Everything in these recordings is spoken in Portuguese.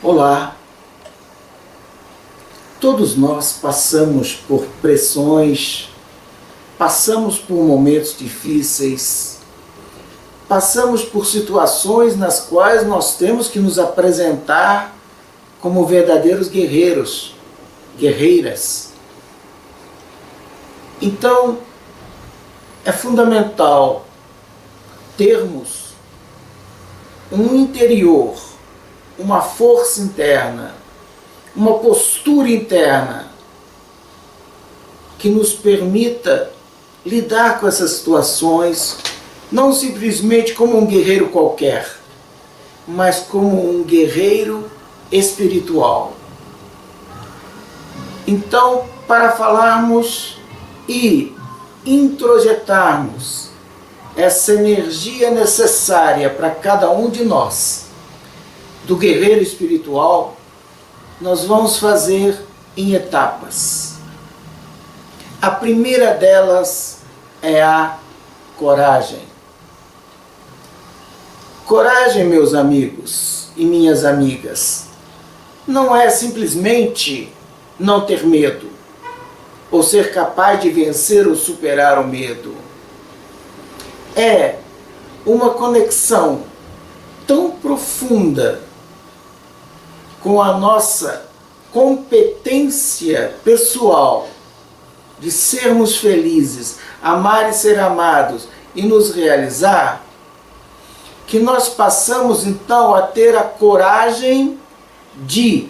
Olá! Todos nós passamos por pressões, passamos por momentos difíceis, passamos por situações nas quais nós temos que nos apresentar como verdadeiros guerreiros, guerreiras. Então, é fundamental termos um interior, uma força interna, uma postura interna que nos permita lidar com essas situações, não simplesmente como um guerreiro qualquer, mas como um guerreiro espiritual. Então, para falarmos e introjetarmos essa energia necessária para cada um de nós, do guerreiro espiritual, nós vamos fazer em etapas. A primeira delas é a coragem. Coragem, meus amigos e minhas amigas, não é simplesmente não ter medo, ou ser capaz de vencer ou superar o medo. É uma conexão tão profunda com a nossa competência pessoal de sermos felizes, amar e ser amados e nos realizar, que nós passamos então a ter a coragem de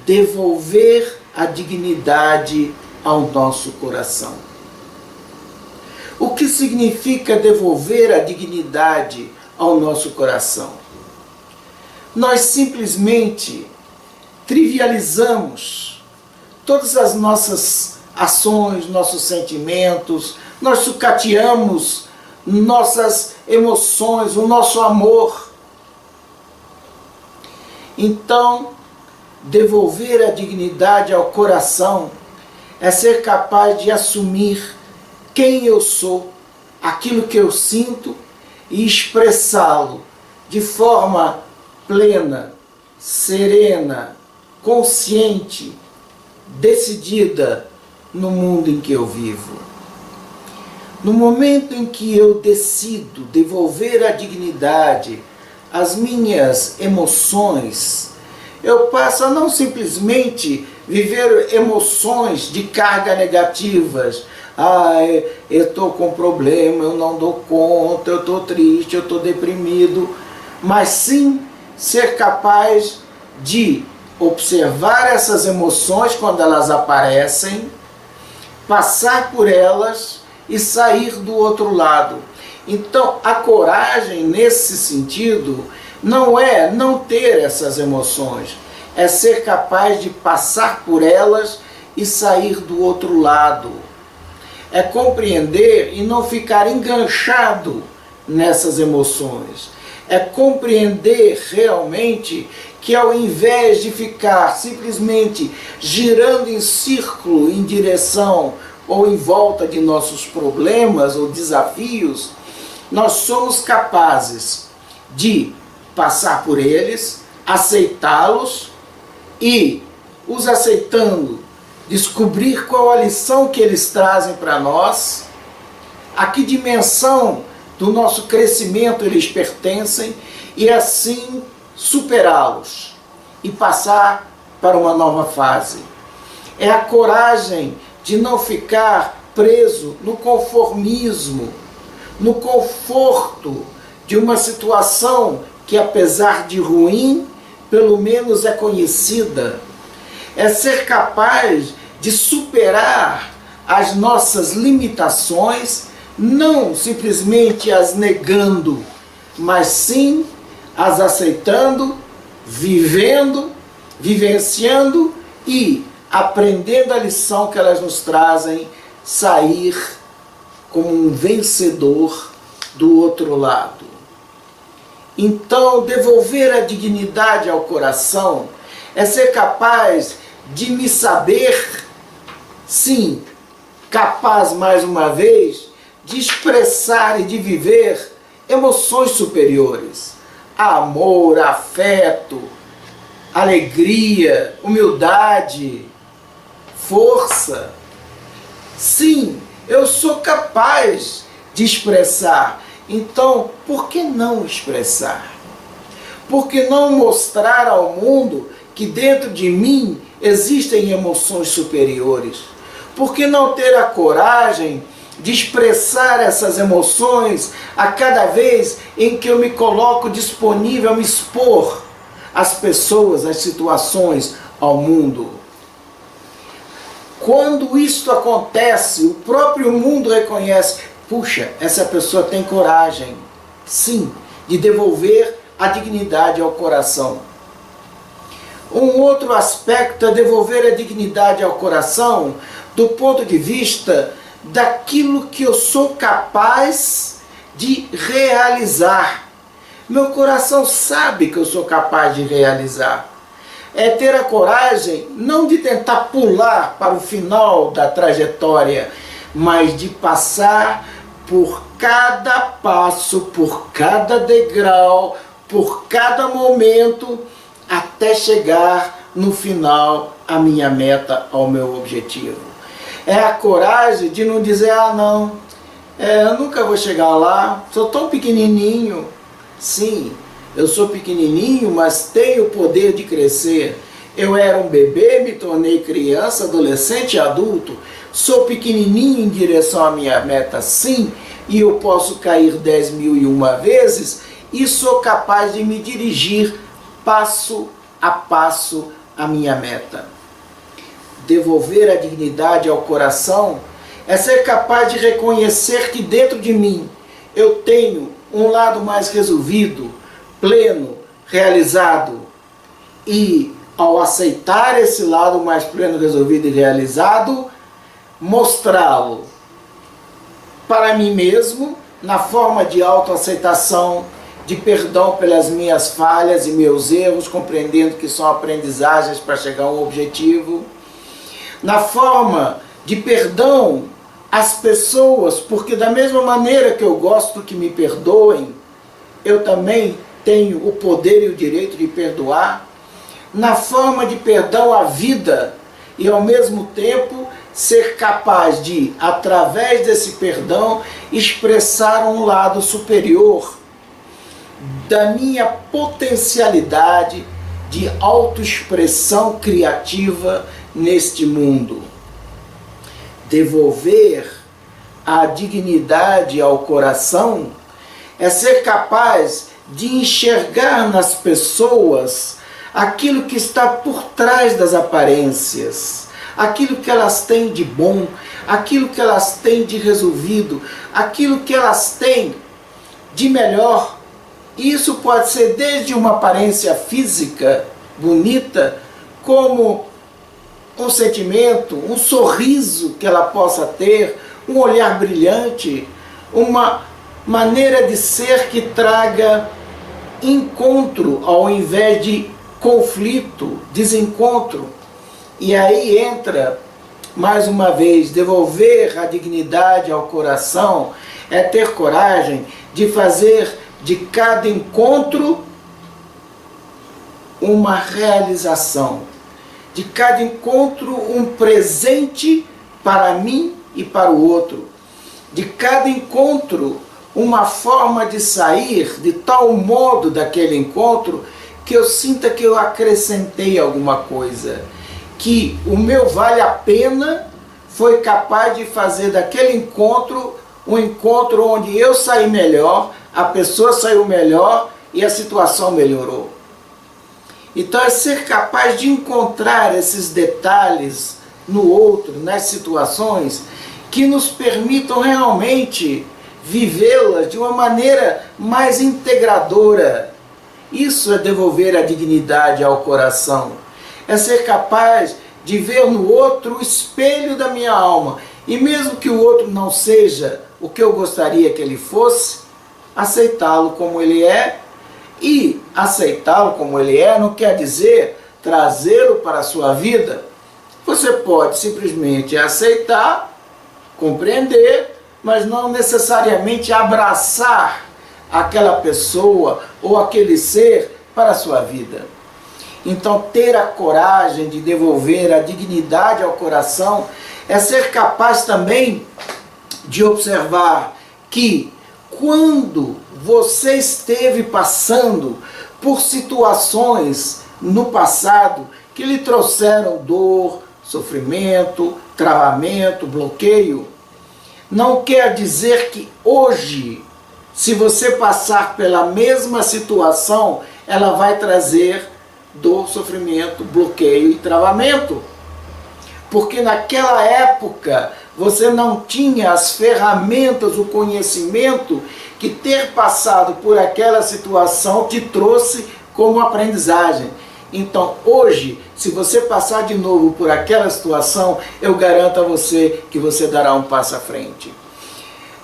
devolver a dignidade ao nosso coração. O que significa devolver a dignidade ao nosso coração? Nós simplesmente trivializamos todas as nossas ações, nossos sentimentos, nós sucateamos nossas emoções, o nosso amor. Então, devolver a dignidade ao coração é ser capaz de assumir quem eu sou, aquilo que eu sinto e expressá-lo de forma plena, serena, consciente, decidida no mundo em que eu vivo. No momento em que eu decido devolver a dignidade às minhas emoções, eu passo a não simplesmente viver emoções de carga negativas. Eu estou com problema, eu não dou conta, eu estou triste, eu estou deprimido, mas sim ser capaz de observar essas emoções quando elas aparecem, passar por elas e sair do outro lado. Então, a coragem, nesse sentido, não é não ter essas emoções, é ser capaz de passar por elas e sair do outro lado. É compreender e não ficar enganchado nessas emoções. É compreender realmente que, ao invés de ficar simplesmente girando em círculo em direção ou em volta de nossos problemas ou desafios, nós somos capazes de passar por eles, aceitá-los e, os aceitando, descobrir qual a lição que eles trazem para nós, a que dimensão do nosso crescimento eles pertencem, e assim superá-los e passar para uma nova fase. É a coragem de não ficar preso no conformismo, no conforto de uma situação que, apesar de ruim, pelo menos é conhecida. É ser capaz de superar as nossas limitações, não simplesmente as negando, mas sim as aceitando, vivendo, vivenciando e aprendendo a lição que elas nos trazem, sair como um vencedor do outro lado. Então, devolver a dignidade ao coração é ser capaz de me saber, sim, capaz mais uma vez de expressar e de viver emoções superiores, amor, afeto, alegria, humildade, força. Sim, eu sou capaz de expressar. Então, por que não expressar? Por que não mostrar ao mundo que dentro de mim existem emoções superiores? Por que não ter a coragem de expressar essas emoções a cada vez em que eu me coloco disponível a me expor às pessoas, às situações, ao mundo? Quando isto acontece, o próprio mundo reconhece, puxa, essa pessoa tem coragem, sim, de devolver a dignidade ao coração. Um outro aspecto é devolver a dignidade ao coração do ponto de vista daquilo que eu sou capaz de realizar. Meu coração sabe que eu sou capaz de realizar. É ter a coragem não de tentar pular para o final da trajetória, mas de passar por cada passo, por cada degrau, por cada momento, até chegar no final à minha meta, ao meu objetivo. É a coragem de não dizer, não, eu nunca vou chegar lá, sou tão pequenininho. Sim, eu sou pequenininho, mas tenho o poder de crescer. Eu era um bebê, me tornei criança, adolescente e adulto. Sou pequenininho em direção à minha meta, sim, e eu posso cair 10.001 vezes e sou capaz de me dirigir passo a passo à minha meta. Devolver a dignidade ao coração é ser capaz de reconhecer que dentro de mim eu tenho um lado mais resolvido, pleno, realizado. E ao aceitar esse lado mais pleno, resolvido e realizado, mostrá-lo para mim mesmo na forma de autoaceitação, de perdão pelas minhas falhas e meus erros, compreendendo que são aprendizagens para chegar a um objetivo, na forma de perdão às pessoas, porque da mesma maneira que eu gosto que me perdoem, eu também tenho o poder e o direito de perdoar, na forma de perdão à vida e ao mesmo tempo ser capaz de, através desse perdão, expressar um lado superior da minha potencialidade de autoexpressão criativa neste mundo. Devolver a dignidade ao coração é ser capaz de enxergar nas pessoas aquilo que está por trás das aparências, aquilo que elas têm de bom, aquilo que elas têm de resolvido, aquilo que elas têm de melhor. Isso pode ser desde uma aparência física bonita, como um sentimento, um sorriso que ela possa ter, um olhar brilhante, uma maneira de ser que traga encontro ao invés de conflito, desencontro. E aí entra, mais uma vez, devolver a dignidade ao coração, é ter coragem de fazer de cada encontro uma realização, de cada encontro um presente para mim e para o outro, de cada encontro uma forma de sair de tal modo daquele encontro que eu sinta que eu acrescentei alguma coisa, que o meu vale a pena foi capaz de fazer daquele encontro um encontro onde eu saí melhor, a pessoa saiu melhor e a situação melhorou. Então é ser capaz de encontrar esses detalhes no outro, nas situações, que nos permitam realmente vivê-las de uma maneira mais integradora. Isso é devolver a dignidade ao coração. É ser capaz de ver no outro o espelho da minha alma. E mesmo que o outro não seja o que eu gostaria que ele fosse, aceitá-lo como ele é. E aceitá-lo como ele é não quer dizer trazê-lo para a sua vida. Você pode simplesmente aceitar, compreender, mas não necessariamente abraçar aquela pessoa ou aquele ser para a sua vida. Então, ter a coragem de devolver a dignidade ao coração é ser capaz também de observar que quando você esteve passando por situações no passado que lhe trouxeram dor, sofrimento, travamento, bloqueio, não quer dizer que hoje, se você passar pela mesma situação, ela vai trazer dor, sofrimento, bloqueio e travamento. Porque naquela época você não tinha as ferramentas, o conhecimento que ter passado por aquela situação te trouxe como aprendizagem. Então hoje, se você passar de novo por aquela situação, eu garanto a você que você dará um passo à frente.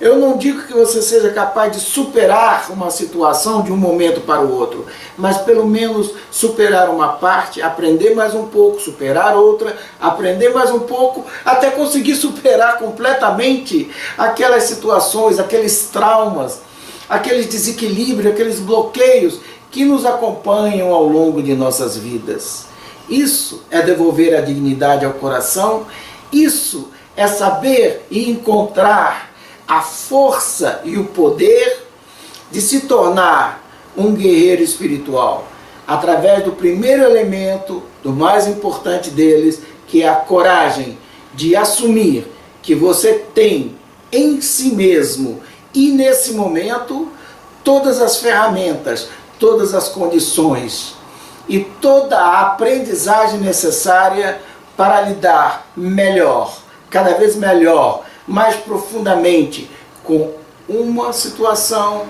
Eu não digo que você seja capaz de superar uma situação de um momento para o outro, mas pelo menos superar uma parte, aprender mais um pouco, superar outra, aprender mais um pouco, até conseguir superar completamente aquelas situações, aqueles traumas, aqueles desequilíbrios, aqueles bloqueios que nos acompanham ao longo de nossas vidas. Isso é devolver a dignidade ao coração, isso é saber e encontrar a força e o poder de se tornar um guerreiro espiritual, através do primeiro elemento, do mais importante deles, que é a coragem de assumir que você tem em si mesmo e nesse momento todas as ferramentas, todas as condições e toda a aprendizagem necessária para lidar melhor, cada vez melhor, mais profundamente com uma situação,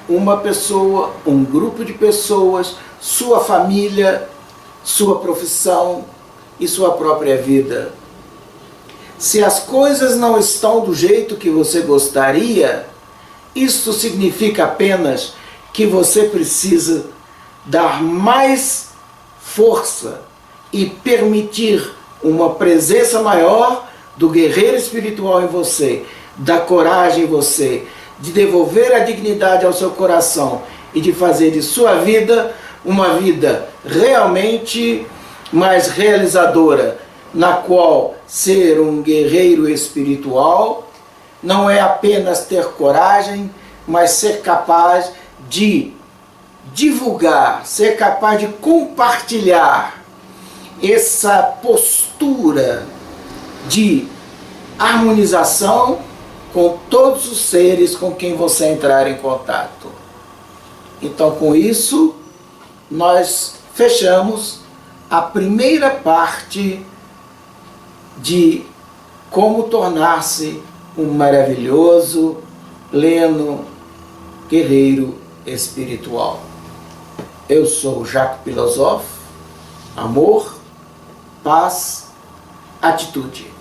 uma pessoa, um grupo de pessoas, sua família, sua profissão e sua própria vida. Se as coisas não estão do jeito que você gostaria, isso significa apenas que você precisa dar mais força e permitir uma presença maior do guerreiro espiritual em você, da coragem em você, de devolver a dignidade ao seu coração e de fazer de sua vida uma vida realmente mais realizadora, na qual ser um guerreiro espiritual não é apenas ter coragem, mas ser capaz de divulgar, ser capaz de compartilhar essa postura de harmonização com todos os seres com quem você entrar em contato. Então, com isso, nós fechamos a primeira parte de como tornar-se um maravilhoso, pleno guerreiro espiritual. Eu sou Jacques Philosophe. Amor, paz, atitude.